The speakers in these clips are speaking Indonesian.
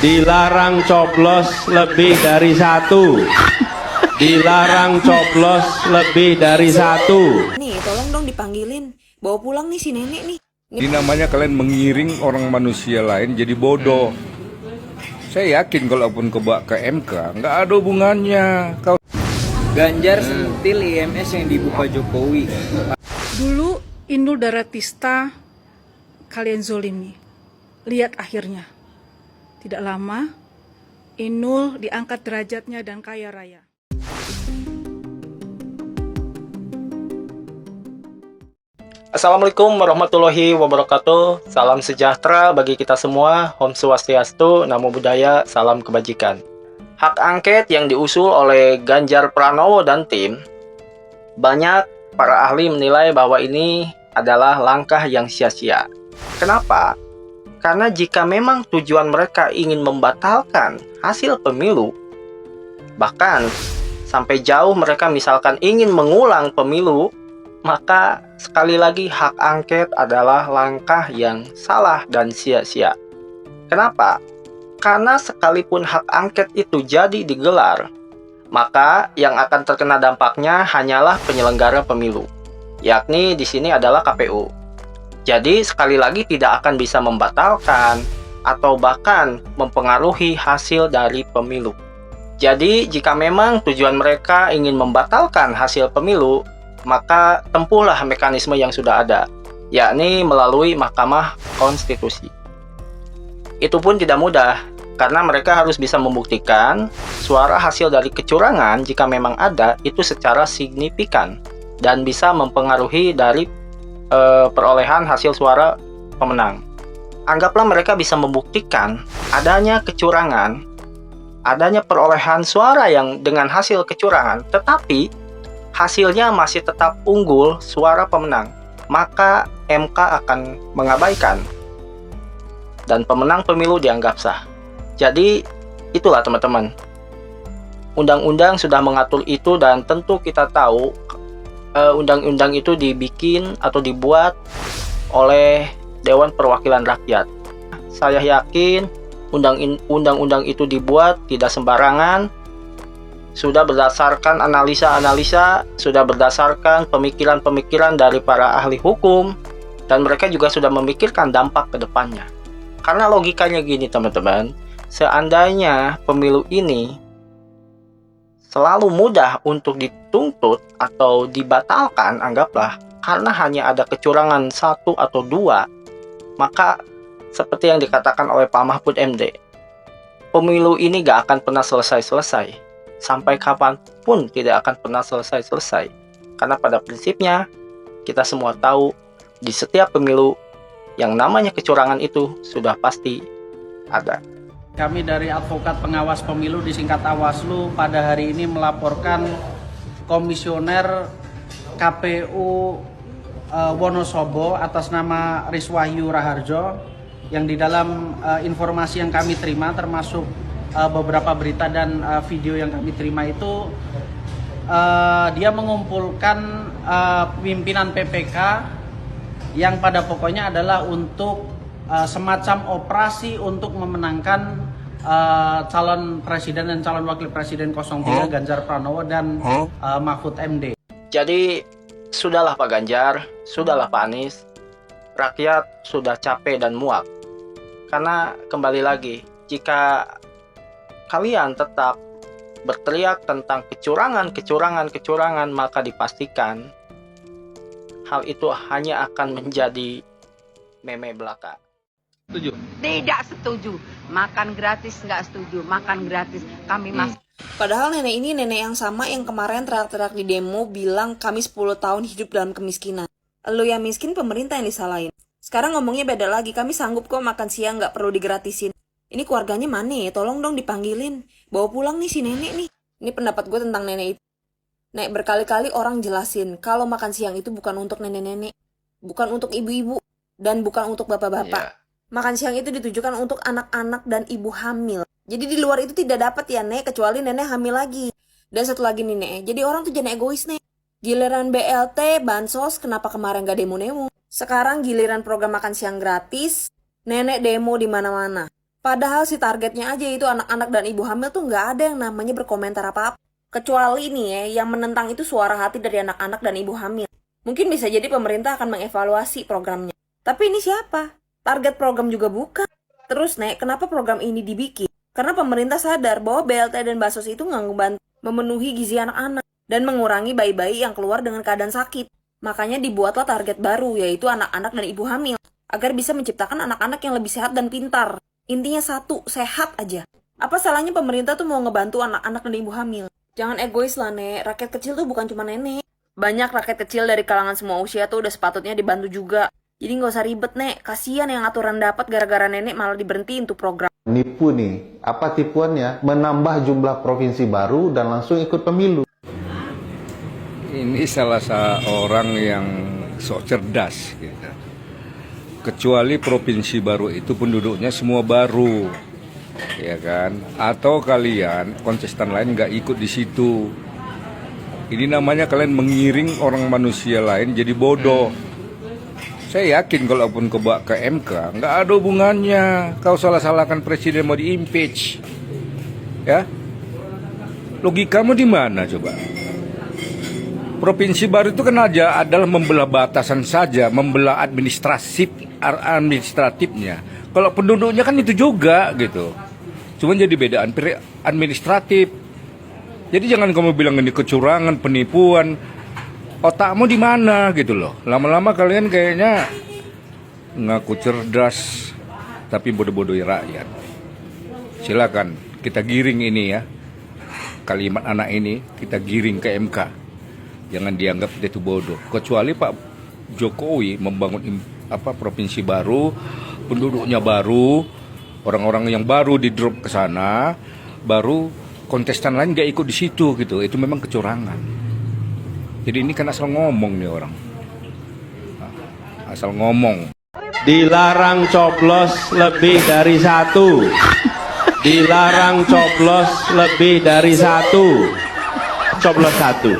Dilarang coblos lebih dari satu. Dilarang coblos lebih dari satu. Nih, tolong dong dipanggilin. Bawa pulang nih si nenek nih. Ini namanya kalian mengiring orang manusia lain jadi bodoh. Saya yakin kalaupun ke MK nggak ada hubungannya. Ganjar sentil IMS yang dibuka Jokowi. Dulu Inul Daratista kalian zolimi. Lihat akhirnya. Tidak lama Inul diangkat derajatnya dan kaya raya. Assalamualaikum warahmatullahi wabarakatuh. Salam sejahtera bagi kita semua. Om Swastiastu, Namo Buddhaya, salam kebajikan. Hak angket yang diusul oleh Ganjar Pranowo dan tim, banyak para ahli menilai bahwa ini adalah langkah yang sia-sia. Kenapa? Karena jika memang tujuan mereka ingin membatalkan hasil pemilu, bahkan sampai jauh mereka misalkan ingin mengulang pemilu, maka sekali lagi hak angket adalah langkah yang salah dan sia-sia. Kenapa? Karena sekalipun hak angket itu jadi digelar, maka yang akan terkena dampaknya hanyalah penyelenggara pemilu, yakni di sini adalah KPU. Jadi sekali lagi tidak akan bisa membatalkan atau bahkan mempengaruhi hasil dari pemilu. Jadi jika memang tujuan mereka ingin membatalkan hasil pemilu, maka tempuhlah mekanisme yang sudah ada, yakni melalui Mahkamah Konstitusi. Itu pun tidak mudah, karena mereka harus bisa membuktikan suara hasil dari kecurangan jika memang ada itu secara signifikan dan bisa mempengaruhi dari perolehan hasil suara pemenang. Anggaplah mereka bisa membuktikan adanya kecurangan, adanya perolehan suara yang dengan hasil kecurangan, tetapi hasilnya masih tetap unggul suara pemenang, maka MK akan mengabaikan dan pemenang pemilu dianggap sah. Jadi itulah teman-teman, undang-undang sudah mengatur itu dan tentu kita tahu undang-undang itu dibikin atau dibuat oleh Dewan Perwakilan Rakyat. Saya yakin undang-undang itu dibuat tidak sembarangan, sudah berdasarkan analisa-analisa, sudah berdasarkan pemikiran-pemikiran dari para ahli hukum, dan mereka juga sudah memikirkan dampak ke depannya. Karena logikanya gini teman-teman, seandainya pemilu ini selalu mudah untuk dituntut atau dibatalkan, anggaplah, karena hanya ada kecurangan 1 atau 2, maka seperti yang dikatakan oleh Pak Mahfud MD, pemilu ini gak akan pernah selesai-selesai. Sampai kapanpun tidak akan pernah selesai-selesai. Karena pada prinsipnya, kita semua tahu, di setiap pemilu, yang namanya kecurangan itu sudah pasti ada. Kami dari Advokat Pengawas Pemilu disingkat Awaslu pada hari ini melaporkan Komisioner KPU Wonosobo atas nama Riswahyu Raharjo yang di dalam informasi yang kami terima termasuk beberapa berita dan video yang kami terima itu dia mengumpulkan pimpinan PPK yang pada pokoknya adalah untuk semacam operasi untuk memenangkan calon presiden dan calon wakil presiden 03 Ganjar Pranowo dan Mahfud MD. Jadi sudahlah Pak Ganjar, sudahlah Pak Anies, rakyat sudah capek dan muak. Karena kembali lagi, jika kalian tetap berteriak tentang kecurangan, maka dipastikan hal itu hanya akan menjadi meme belaka. Setuju? Tidak setuju. Makan gratis nggak setuju. Makan gratis kami masih. Padahal nenek ini nenek yang sama yang kemarin teriak-teriak di demo bilang kami 10 tahun hidup dalam kemiskinan. Lu yang miskin, pemerintah yang disalahin. Sekarang ngomongnya beda lagi, kami sanggup kok makan siang nggak perlu digratisin. Ini keluarganya mana ya? Tolong dong dipanggilin. Bawa pulang nih si nenek nih. Ini pendapat gue tentang nenek itu. Nek, berkali-kali orang jelasin kalau makan siang itu bukan untuk nenek-nenek, bukan untuk ibu-ibu, dan bukan untuk bapak-bapak. Makan siang itu ditujukan untuk anak-anak dan ibu hamil. Jadi di luar itu tidak dapat ya Nek, kecuali nenek hamil lagi. Dan satu lagi nih Nek, jadi orang tuh jangan egois Nek. Giliran BLT, bansos, kenapa kemarin gak demo-demo? Sekarang giliran program makan siang gratis, nenek demo di mana-mana. Padahal si targetnya aja itu anak-anak dan ibu hamil tuh nggak ada yang namanya berkomentar apa-apa. Kecuali nih ya, yang menentang itu suara hati dari anak-anak dan ibu hamil. Mungkin bisa jadi pemerintah akan mengevaluasi programnya. Tapi ini siapa? Target program juga bukan. Terus Nek, kenapa program ini dibikin? Karena pemerintah sadar bahwa BLT dan Bansos itu nggak ngebantu memenuhi gizi anak-anak dan mengurangi bayi-bayi yang keluar dengan keadaan sakit. Makanya dibuatlah target baru, yaitu anak-anak dan ibu hamil, agar bisa menciptakan anak-anak yang lebih sehat dan pintar. Intinya satu, sehat aja. Apa salahnya pemerintah tuh mau ngebantu anak-anak dan ibu hamil? Jangan egois lah, Nek. Rakyat kecil tuh bukan cuma nenek. Banyak rakyat kecil dari kalangan semua usia tuh udah sepatutnya dibantu juga. Jadi nggak usah ribet, Nek. Kasian yang aturan dapat gara-gara nenek malah diberhentiin tuh program. Nipu nih, apa tipuannya? Menambah jumlah provinsi baru dan langsung ikut pemilu. Ini salah seorang yang sok cerdas gitu. Kecuali provinsi baru itu penduduknya semua baru, ya kan? Atau kalian kontestan lain nggak ikut di situ. Ini namanya kalian mengiring orang manusia lain jadi bodoh. Saya yakin kalaupun ke MK nggak ada hubungannya. Kau salah-salahkan presiden mau di-impeach, ya? Logikamu di mana coba? Provinsi baru itu kan aja adalah membelah batasan saja, membelah administratifnya. Kalau penduduknya kan itu juga gitu. Cuma jadi beda administratif. Jadi jangan kamu bilang ini kecurangan, penipuan. Otakmu di mana gitu loh. Lama-lama kalian kayaknya ngaku cerdas tapi bodoh-bodohi rakyat. Silakan kita giring ini ya. Kalimat anak ini kita giring ke MK. Jangan dianggap kita itu bodoh. Kecuali Pak Jokowi membangun provinsi baru, penduduknya baru, orang-orang yang baru di drop ke sana, baru kontestan lain nggak ikut di situ gitu. Itu memang kecurangan. Jadi ini kan asal ngomong nih orang. Asal ngomong. Dilarang coblos lebih dari satu. Dilarang coblos lebih dari satu. Coblos satu.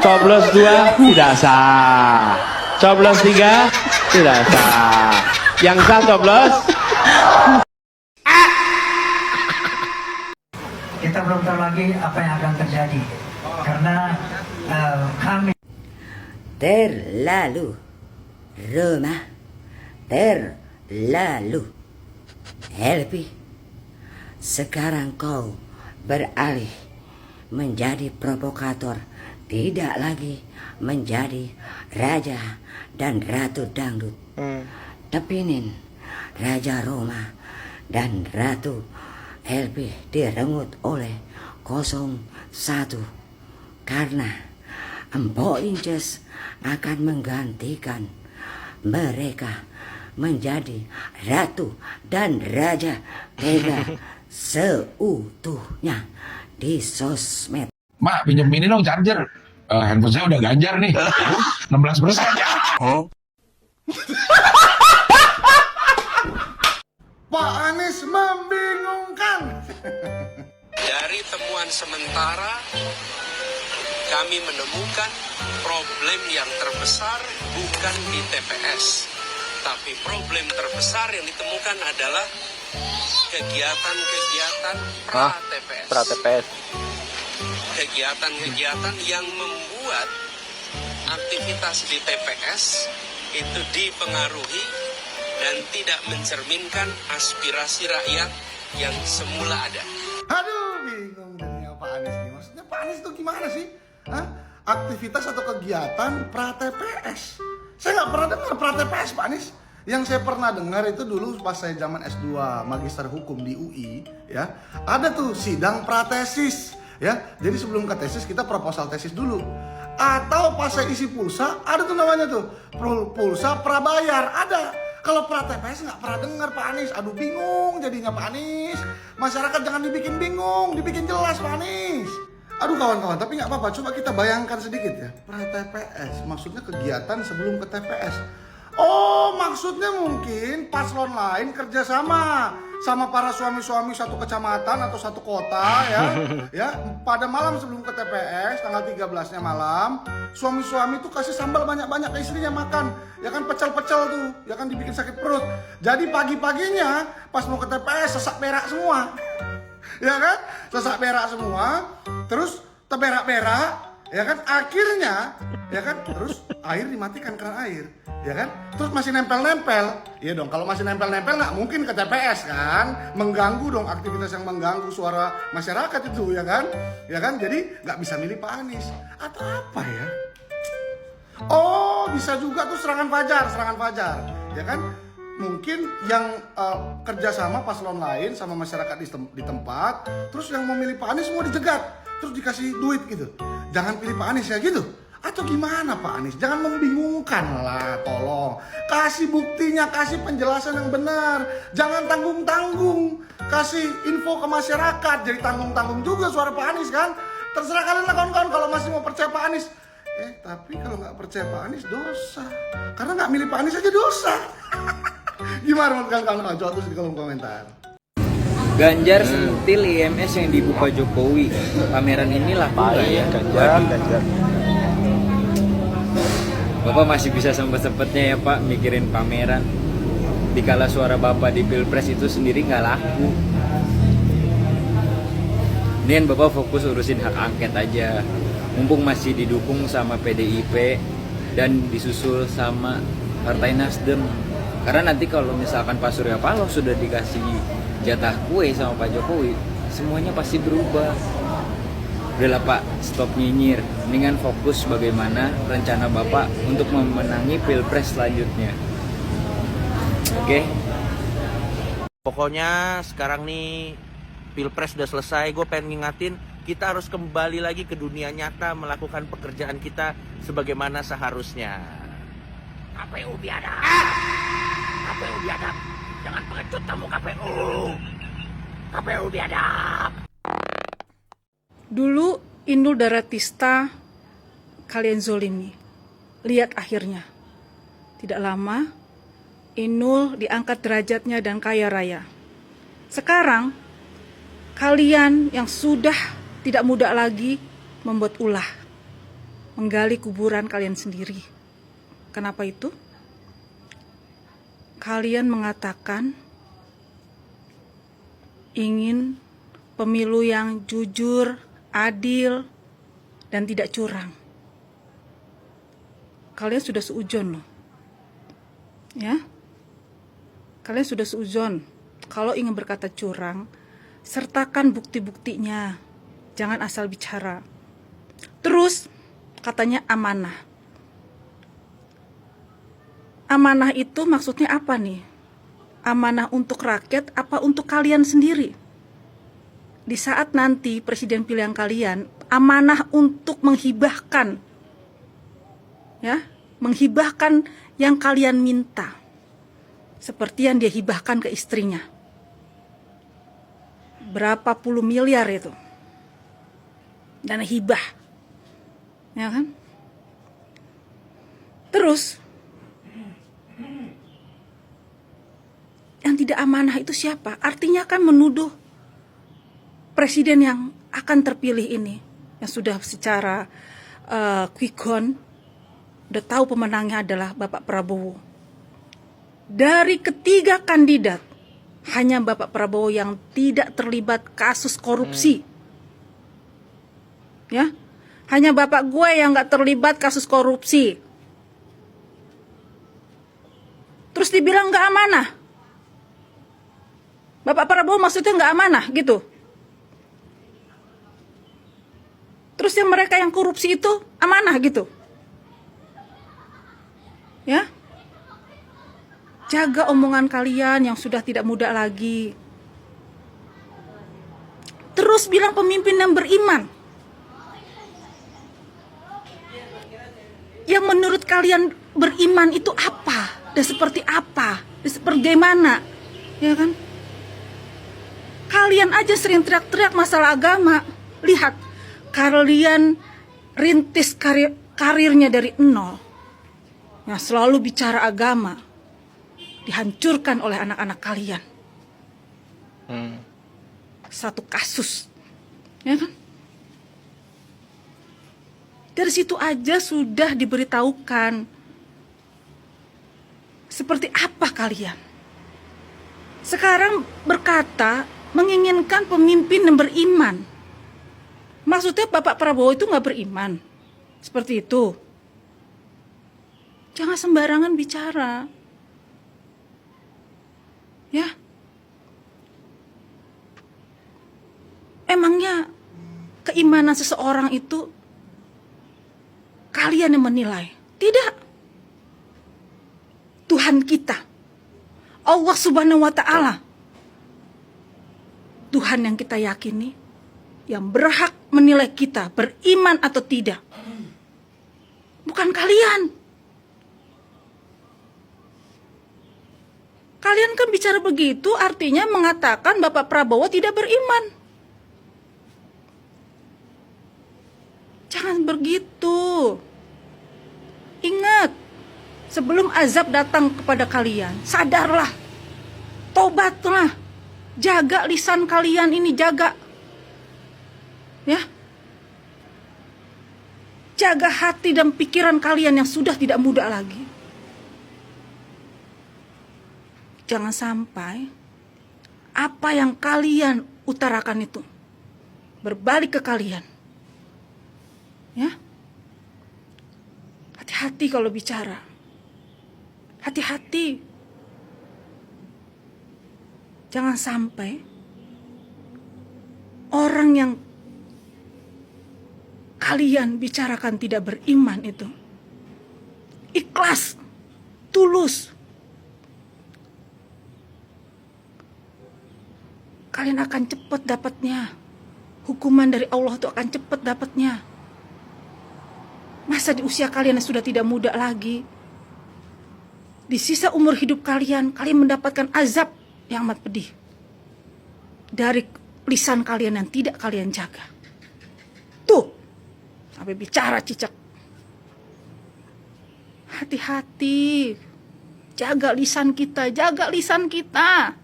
Coblos 2 tidak sah. Coblos 3 tidak sah. Yang sah coblos. Kita belum tahu lagi apa yang akan terjadi karena kami terlalu Roma, terlalu Helpi. Sekarang kau beralih menjadi provokator, tidak lagi menjadi raja dan ratu dangdut. Tepinin Raja Roma dan Ratu Helpi direnggut oleh 01 karena Empok Inces akan menggantikan mereka menjadi ratu dan raja tega seutuhnya di sosmed. Mak, pinjam ini dong charger. Handphone saya udah ganjar nih. 16% ya. Pak Anies membingungkan. Dari temuan sementara, kami menemukan problem yang terbesar bukan di TPS. Tapi problem terbesar yang ditemukan adalah kegiatan-kegiatan pra-TPS. Pra-TPS. Kegiatan-kegiatan yang membuat aktivitas di TPS itu dipengaruhi dan tidak mencerminkan aspirasi rakyat yang semula ada. Aduh, bingung dengan Pak Anies nih. Maksudnya Pak Anies itu gimana sih? Hah? Aktivitas atau kegiatan pra-TPS? Saya nggak pernah dengar pra-TPS, Pak Anies. Yang saya pernah dengar itu dulu pas saya zaman S2 Magister Hukum di UI, ya, ada tuh sidang pratesis, ya. Jadi sebelum ke tesis kita proposal tesis dulu. Atau pas saya isi pulsa, ada tuh namanya tuh pulsa prabayar, ada. Kalau pra-TPS nggak pernah dengar Pak Anies. Aduh, bingung jadinya Pak Anies. Masyarakat jangan dibikin bingung, dibikin jelas Pak Anies. Aduh kawan-kawan, tapi nggak apa-apa. Coba kita bayangkan sedikit ya. Pra-TPS, maksudnya kegiatan sebelum ke TPS. Oh, Oh, maksudnya mungkin paslon lain kerjasama sama para suami-suami satu kecamatan atau satu kota ya pada malam sebelum ke TPS tanggal 13-nya malam, suami-suami tuh kasih sambal banyak-banyak ke istrinya makan, ya kan, pecel-pecel tuh, ya kan, dibikin sakit perut. Jadi pagi-paginya pas mau ke TPS sesak berak semua. Ya kan? Sesak berak semua, terus teberak-berak, ya kan, akhirnya ya kan, terus air dimatikan keran air, ya kan, terus masih nempel-nempel, ya dong, kalau masih nempel-nempel nggak mungkin ke TPS kan, mengganggu dong, aktivitas yang mengganggu suara masyarakat itu, ya kan, jadi nggak bisa milih Pak Anies atau apa ya? Oh, bisa juga tuh serangan fajar, ya kan, mungkin yang kerjasama paslon lain sama masyarakat di tempat, terus yang mau milih Pak Anies semua dijegat, terus dikasih duit gitu, jangan pilih Pak Anies ya gitu. Atau gimana Pak Anies? Jangan membingungkan lah, tolong. Kasih buktinya, kasih penjelasan yang benar. Jangan tanggung-tanggung. Kasih info ke masyarakat. Jadi tanggung-tanggung juga suara Pak Anies kan. Terserah kalian lah kawan-kawan kalau masih mau percaya Pak Anies. Tapi kalau nggak percaya Pak Anies dosa. Karena nggak milih Pak Anies aja dosa. Gimana menurut kawan-kawan? Coba tulis di kolom komentar. Ganjar sentil IMS yang dibuka Jokowi. Pameran ini laku nggak ya? Ganjar. Bapak masih bisa sempet-sempetnya ya Pak mikirin pameran. Dikala suara Bapak di Pilpres itu sendiri nggak laku. Ini Bapak fokus urusin hak angket aja. Mumpung masih didukung sama PDIP dan disusul sama Partai Nasdem. Karena nanti kalau misalkan Pak Surya Paloh sudah dikasih jatah kue sama Pak Jokowi, semuanya pasti berubah. Udahlah Pak, stop nyinyir. Mendingan fokus bagaimana rencana Bapak untuk memenangi Pilpres selanjutnya. Oke? Pokoknya sekarang nih Pilpres udah selesai. Gue pengen ngingatin, kita harus kembali lagi ke dunia nyata, melakukan pekerjaan kita sebagaimana seharusnya. KPU biadab! KPU biadab! Jangan pengecut kamu KPU! KPU biadab! Dulu Inul Daratista kalian zolimi. Lihat akhirnya. Tidak lama Inul diangkat derajatnya dan kaya raya. Sekarang kalian yang sudah tidak muda lagi membuat ulah, menggali kuburan kalian sendiri. Kenapa itu? Kalian mengatakan ingin pemilu yang jujur, adil, dan tidak curang. Kalian sudah seujon loh. Ya? Kalian sudah seujon. Kalau ingin berkata curang, sertakan bukti-buktinya. Jangan asal bicara. Terus, katanya amanah. Amanah itu maksudnya apa nih? Amanah untuk rakyat apa untuk kalian sendiri? Di saat nanti presiden pilihan kalian, amanah untuk menghibahkan, ya, menghibahkan yang kalian minta, seperti yang dia hibahkan ke istrinya. Berapa puluh miliar itu, dana hibah, ya kan? Terus, yang tidak amanah itu siapa? Artinya kan menuduh presiden yang akan terpilih ini, yang sudah secara quick count, udah tahu pemenangnya adalah Bapak Prabowo. Dari ketiga kandidat, hanya Bapak Prabowo yang tidak terlibat kasus korupsi. Ya, hanya Bapak gue yang gak terlibat kasus korupsi. Terus dibilang gak amanah. Bapak Prabowo maksudnya gak amanah gitu. Terus yang mereka yang korupsi itu amanah gitu. Ya. Jaga omongan kalian yang sudah tidak muda lagi. Terus bilang pemimpin yang beriman. Yang menurut kalian beriman itu apa? Dan seperti apa? Dan seperti mana? Ya kan? Kalian aja sering teriak-teriak masalah agama. Lihat. Kalian rintis karirnya dari nol. yang selalu bicara agama dihancurkan oleh anak-anak kalian. Satu kasus, ya kan? Dari situ aja sudah diberitahukan seperti apa kalian. Sekarang berkata menginginkan pemimpin yang beriman. Maksudnya Bapak Prabowo itu nggak beriman, seperti itu. Jangan sembarangan bicara, ya. Emangnya keimanan seseorang itu kalian yang menilai? Tidak. Tuhan kita, Allah Subhanahu wa Ta'ala, Tuhan yang kita yakini, yang berhak menilai kita beriman atau tidak, bukan kalian. Kalian kan bicara begitu artinya mengatakan Bapak Prabowo tidak beriman. Jangan begitu. Ingat, sebelum azab datang kepada kalian, sadarlah, tobatlah, jaga lisan kalian ini, jaga. Ya. Jaga hati dan pikiran kalian yang sudah tidak muda lagi. Jangan sampai apa yang kalian utarakan itu berbalik ke kalian. Ya. Hati-hati kalau bicara. Hati-hati. Jangan sampai orang yang kalian bicarakan tidak beriman itu ikhlas, tulus. Kalian akan cepat dapatnya. Hukuman dari Allah itu akan cepat dapatnya. Masa di usia kalian yang sudah tidak muda lagi, di sisa umur hidup kalian, kalian mendapatkan azab yang amat pedih dari lisan kalian yang tidak kalian jaga. Tuh, sampai bicara cicak. Hati-hati, jaga lisan kita, jaga lisan kita.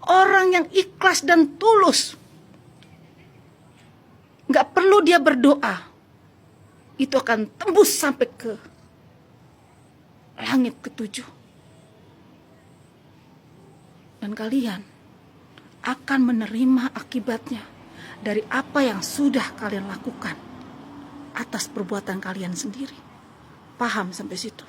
Orang yang ikhlas dan tulus, gak perlu dia berdoa, itu akan tembus sampai ke langit ketujuh. Dan kalian akan menerima akibatnya dari apa yang sudah kalian lakukan atas perbuatan kalian sendiri. Paham sampai situ?